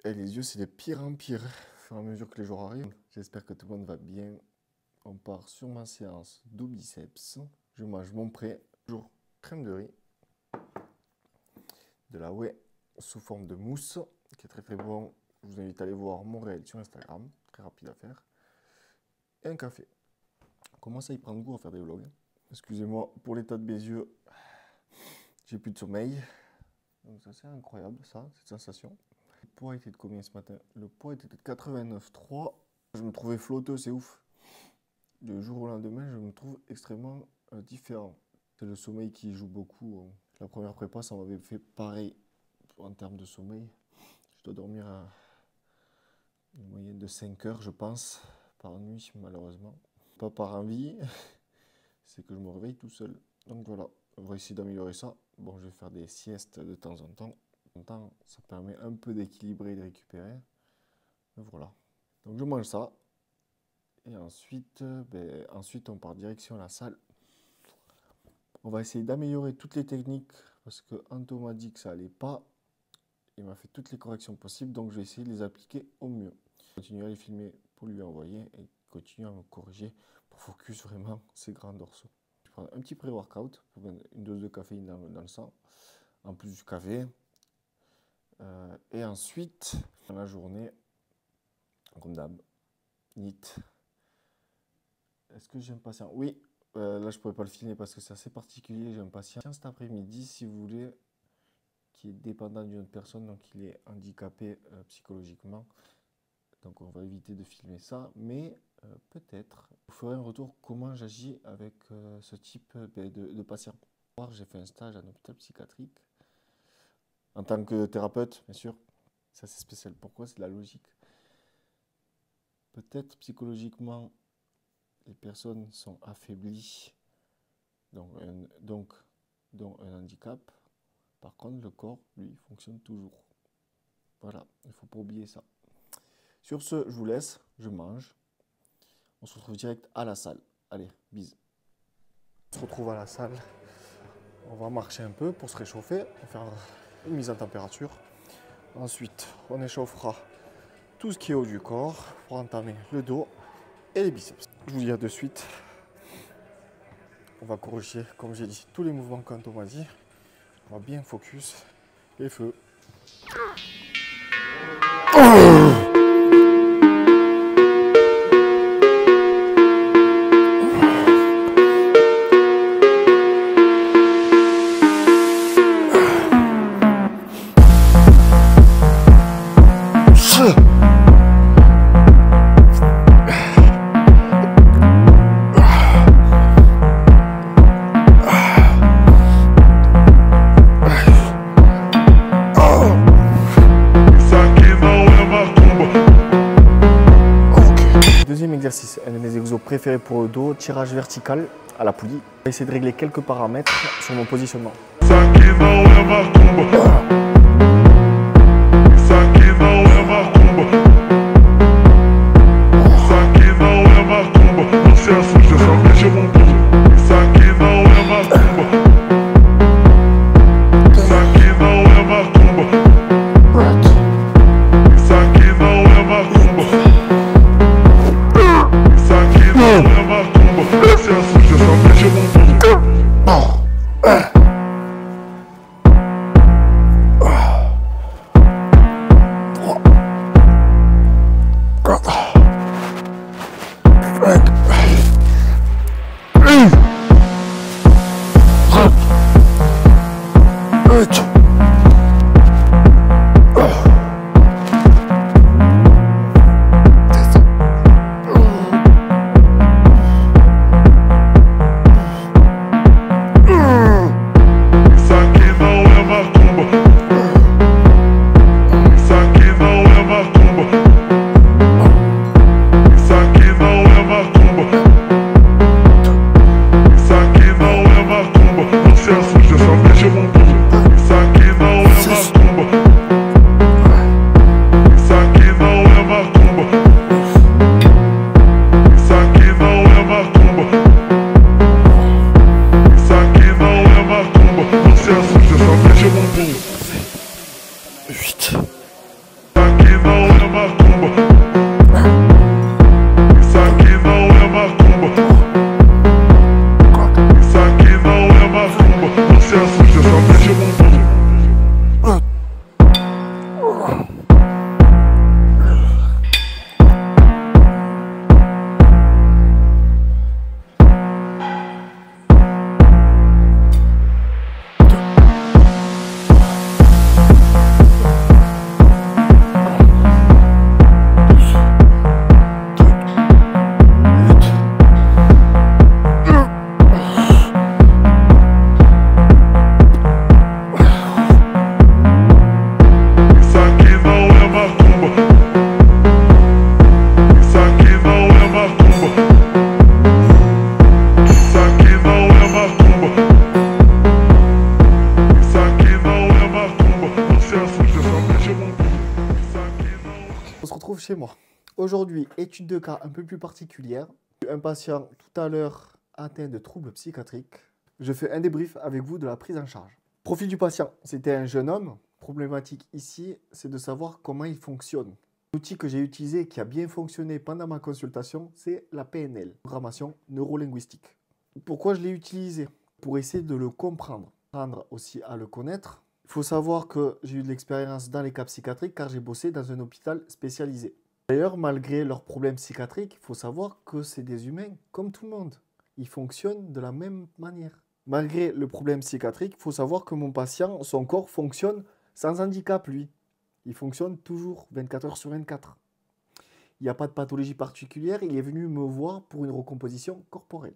Et les yeux, c'est de pire en pire au fur et à mesure que les jours arrivent. J'espère que tout le monde va bien. On part sur ma séance de biceps. Je mange mon prêt. Toujours crème de riz. De la whey sous forme de mousse, qui est très très bon. Je vous invite à aller voir mon réel sur Instagram. Très rapide à faire. Et un café. On commence à y prendre goût à faire des vlogs. Excusez-moi pour l'état de mes yeux. J'ai plus de sommeil. Donc ça c'est incroyable ça, cette sensation. Le poids était de combien ce matin? Le poids était de 89,3. Je me trouvais flotteux, c'est ouf. Du jour au lendemain, je me trouve extrêmement différent. C'est le sommeil qui joue beaucoup. La première prépa, ça m'avait fait pareil en termes de sommeil. Je dois dormir à une moyenne de 5 heures, je pense, par nuit, malheureusement. Pas par envie, c'est que je me réveille tout seul. Donc voilà, on va essayer d'améliorer ça. Bon, je vais faire des siestes de temps en temps. Ça permet un peu d'équilibrer et de récupérer. Et voilà. Donc je mange ça. Et ensuite, ensuite on part direction la salle. On va essayer d'améliorer toutes les techniques parce que Anto m'a dit que ça allait pas. Il m'a fait toutes les corrections possibles, donc je vais essayer de les appliquer au mieux. Continuer à les filmer pour lui envoyer et continuer à me corriger pour focus vraiment ces grands dorsaux. Je prends un petit pré-workout pour une dose de caféine dans le sang, en plus du café. Et ensuite, dans la journée, comme d'hab, NEAT. Est-ce que j'ai un patient? Oui, là je ne pourrais pas le filmer parce que c'est assez particulier. J'ai un patient cet après-midi, si vous voulez, qui est dépendant d'une autre personne, donc il est handicapé psychologiquement. Donc on va éviter de filmer ça, mais peut-être je vous ferai un retour comment j'agis avec ce type de patient. J'ai fait un stage à un hôpital psychiatrique en tant que thérapeute, bien sûr. Ça c'est spécial. Pourquoi? C'est de la logique. Peut-être psychologiquement, les personnes sont affaiblies, donc un handicap. Par contre, le corps, lui, fonctionne toujours. Voilà, il ne faut pas oublier ça. Sur ce, je vous laisse, je mange. On se retrouve direct à la salle. Allez, bise. On se retrouve à la salle. On va marcher un peu pour se réchauffer. On va faire une mise en température. Ensuite, on échauffera tout ce qui est haut du corps pour entamer le dos et les biceps. Je vous dis à de suite. On va corriger, comme j'ai dit, tous les mouvements qu'Anto m'a dit. On va bien focus les feux. Deuxième exercice, un de mes exos préférés pour le dos, tirage vertical à la poulie. Je vais essayer de régler quelques paramètres sur mon positionnement. retrouve chez moi. Aujourd'hui, étude de cas un peu plus particulière. Un patient tout à l'heure atteint de troubles psychiatriques. Je fais un débrief avec vous de la prise en charge. Profil du patient, c'était un jeune homme. Problématique ici, c'est de savoir comment il fonctionne. L'outil que j'ai utilisé et qui a bien fonctionné pendant ma consultation, c'est la PNL, programmation neurolinguistique. Pourquoi je l'ai utilisé? Pour essayer de le comprendre, apprendre aussi à le connaître. Il faut savoir que j'ai eu de l'expérience dans les cas psychiatriques car j'ai bossé dans un hôpital spécialisé. D'ailleurs, malgré leurs problèmes psychiatriques, il faut savoir que c'est des humains comme tout le monde. Ils fonctionnent de la même manière. Malgré le problème psychiatrique, il faut savoir que mon patient, son corps fonctionne sans handicap, lui. Il fonctionne toujours 24 heures sur 24. Il n'y a pas de pathologie particulière. Il est venu me voir pour une recomposition corporelle.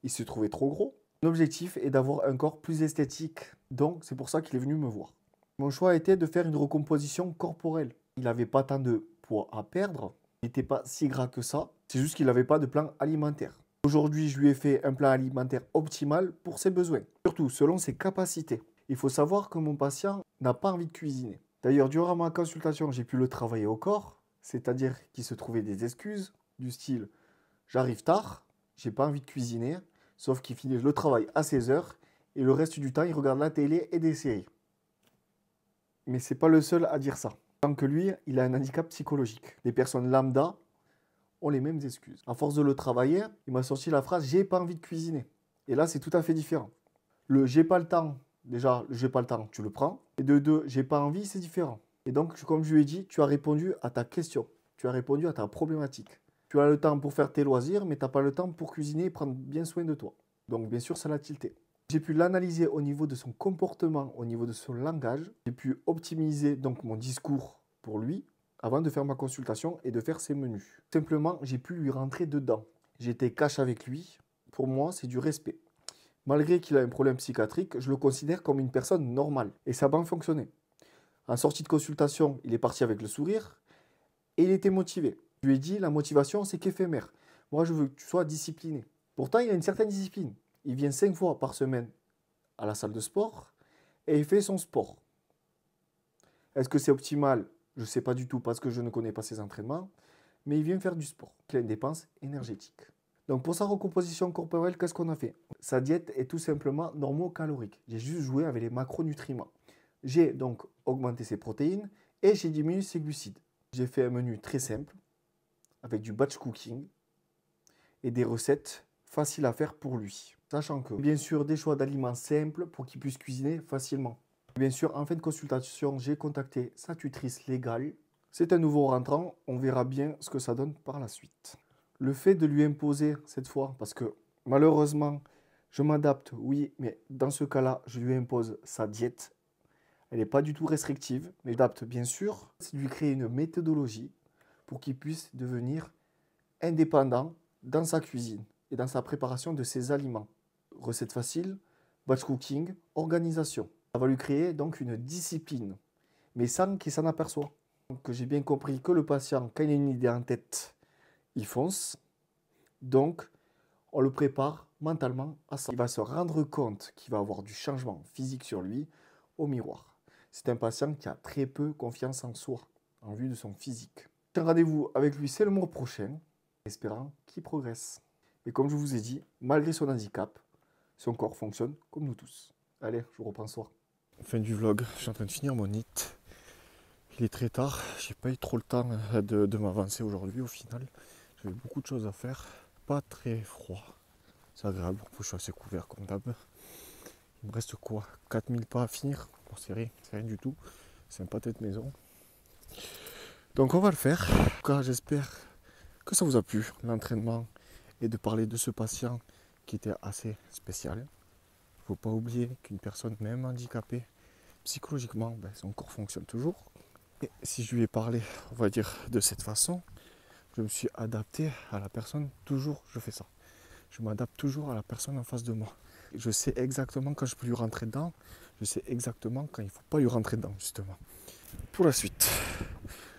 Il se trouvait trop gros. L'objectif est d'avoir un corps plus esthétique. Donc, c'est pour ça qu'il est venu me voir. Mon choix était de faire une recomposition corporelle. Il n'avait pas tant de poids à perdre. Il n'était pas si gras que ça. C'est juste qu'il n'avait pas de plan alimentaire. Aujourd'hui, je lui ai fait un plan alimentaire optimal pour ses besoins. Surtout, selon ses capacités. Il faut savoir que mon patient n'a pas envie de cuisiner. D'ailleurs, durant ma consultation, j'ai pu le travailler au corps. C'est-à-dire qu'il se trouvait des excuses du style « j'arrive tard, j'ai pas envie de cuisiner ». Sauf qu'il finit le travail à 16 heures et le reste du temps, il regarde la télé et des séries. Mais c'est pas le seul à dire ça. Tant que lui, il a un handicap psychologique. Les personnes lambda ont les mêmes excuses. À force de le travailler, il m'a sorti la phrase « j'ai pas envie de cuisiner ». Et là, c'est tout à fait différent. Le « j'ai pas le temps », déjà, le « j'ai pas le temps », tu le prends. Et de deux, « j'ai pas envie », c'est différent. Et donc, comme je lui ai dit, tu as répondu à ta question. Tu as répondu à ta problématique. Tu as le temps pour faire tes loisirs, mais tu n'as pas le temps pour cuisiner et prendre bien soin de toi. Donc, bien sûr, ça l'a tilté. J'ai pu l'analyser au niveau de son comportement, au niveau de son langage. J'ai pu optimiser donc mon discours pour lui avant de faire ma consultation et de faire ses menus. Simplement, j'ai pu lui rentrer dedans. J'étais cash avec lui. Pour moi, c'est du respect. Malgré qu'il a un problème psychiatrique, je le considère comme une personne normale. Et ça a bien fonctionné. En sortie de consultation, il est parti avec le sourire et il était motivé. Je lui ai dit, la motivation, c'est qu'éphémère. Moi, je veux que tu sois discipliné. Pourtant, il a une certaine discipline. Il vient 5 fois par semaine à la salle de sport et il fait son sport. Est-ce que c'est optimal? Je ne sais pas du tout parce que je ne connais pas ses entraînements. Mais il vient faire du sport. Il a une dépense énergétique. Donc, pour sa recomposition corporelle, qu'est-ce qu'on a fait? Sa diète est tout simplement normocalorique. J'ai juste joué avec les macronutriments. J'ai donc augmenté ses protéines et j'ai diminué ses glucides. J'ai fait un menu très simple avec du batch cooking et des recettes faciles à faire pour lui. Sachant que, bien sûr, des choix d'aliments simples pour qu'il puisse cuisiner facilement. Bien sûr, en fin de consultation, j'ai contacté sa tutrice légale. C'est un nouveau rentrant, on verra bien ce que ça donne par la suite. Le fait de lui imposer cette fois, parce que malheureusement, je m'adapte, oui, mais dans ce cas-là, je lui impose sa diète. Elle n'est pas du tout restrictive, mais j'adapte bien sûr. C'est de lui créer une méthodologie pour qu'il puisse devenir indépendant dans sa cuisine et dans sa préparation de ses aliments. Recette facile, batch cooking, organisation. Ça va lui créer donc une discipline, mais sans qu'il s'en aperçoive. Donc j'ai bien compris que le patient, quand il a une idée en tête, il fonce. Donc, on le prépare mentalement à ça. Il va se rendre compte qu'il va avoir du changement physique sur lui au miroir. C'est un patient qui a très peu confiance en soi, en vue de son physique. Un rendez-vous avec lui, c'est le mois prochain, espérant qu'il progresse. Et comme je vous ai dit, malgré son handicap, son corps fonctionne comme nous tous. Allez, je vous reprends ce soir. Fin du vlog, je suis en train de finir mon NIT. Il est très tard, j'ai pas eu trop le temps de m'avancer aujourd'hui au final. J'avais beaucoup de choses à faire, pas très froid. C'est agréable, je suis assez couvert comme d'hab. Il me reste quoi? 4000 pas à finir. Bon, c'est rien du tout. C'est un pâté de maison. Donc on va le faire. En tout cas, j'espère que ça vous a plu, l'entraînement, et de parler de ce patient qui était assez spécial. Il ne faut pas oublier qu'une personne même handicapée, psychologiquement, son corps fonctionne toujours. Et si je lui ai parlé, on va dire, de cette façon, je me suis adapté à la personne. Toujours, je fais ça. Je m'adapte toujours à la personne en face de moi. Je sais exactement quand je peux lui rentrer dedans. Je sais exactement quand il ne faut pas lui rentrer dedans, justement. Pour la suite,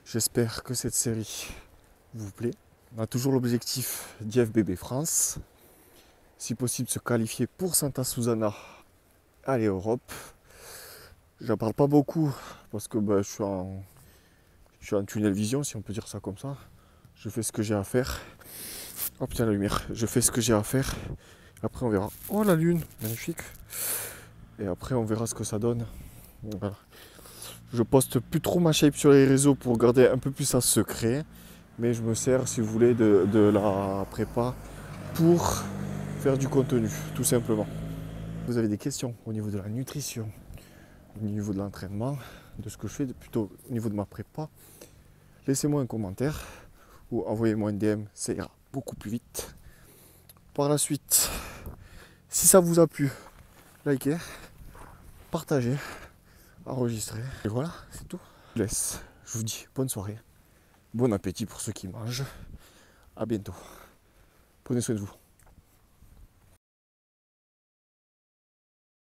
j'espère que cette série vous plaît. On a toujours l'objectif d'IFBB France. Si possible, se qualifier pour Santa Susana à l'Europe. J'en parle pas beaucoup parce que Je suis en tunnel vision, si on peut dire ça comme ça. Je fais ce que j'ai à faire. Oh putain, la lumière. Je fais ce que j'ai à faire. Après, on verra. Oh, la lune, magnifique. Et après, on verra ce que ça donne. Voilà. Je poste plus trop ma shape sur les réseaux pour garder un peu plus ça secret. Mais je me sers, si vous voulez, de la prépa pour faire du contenu, tout simplement. Vous avez des questions au niveau de la nutrition, au niveau de l'entraînement, de ce que je fais, plutôt au niveau de ma prépa, laissez-moi un commentaire ou envoyez-moi un DM, ça ira beaucoup plus vite. Par la suite, si ça vous a plu, likez, partagez, enregistrez. Et voilà, c'est tout. Je vous laisse, je vous dis bonne soirée, bon appétit pour ceux qui mangent. À bientôt. Prenez soin de vous.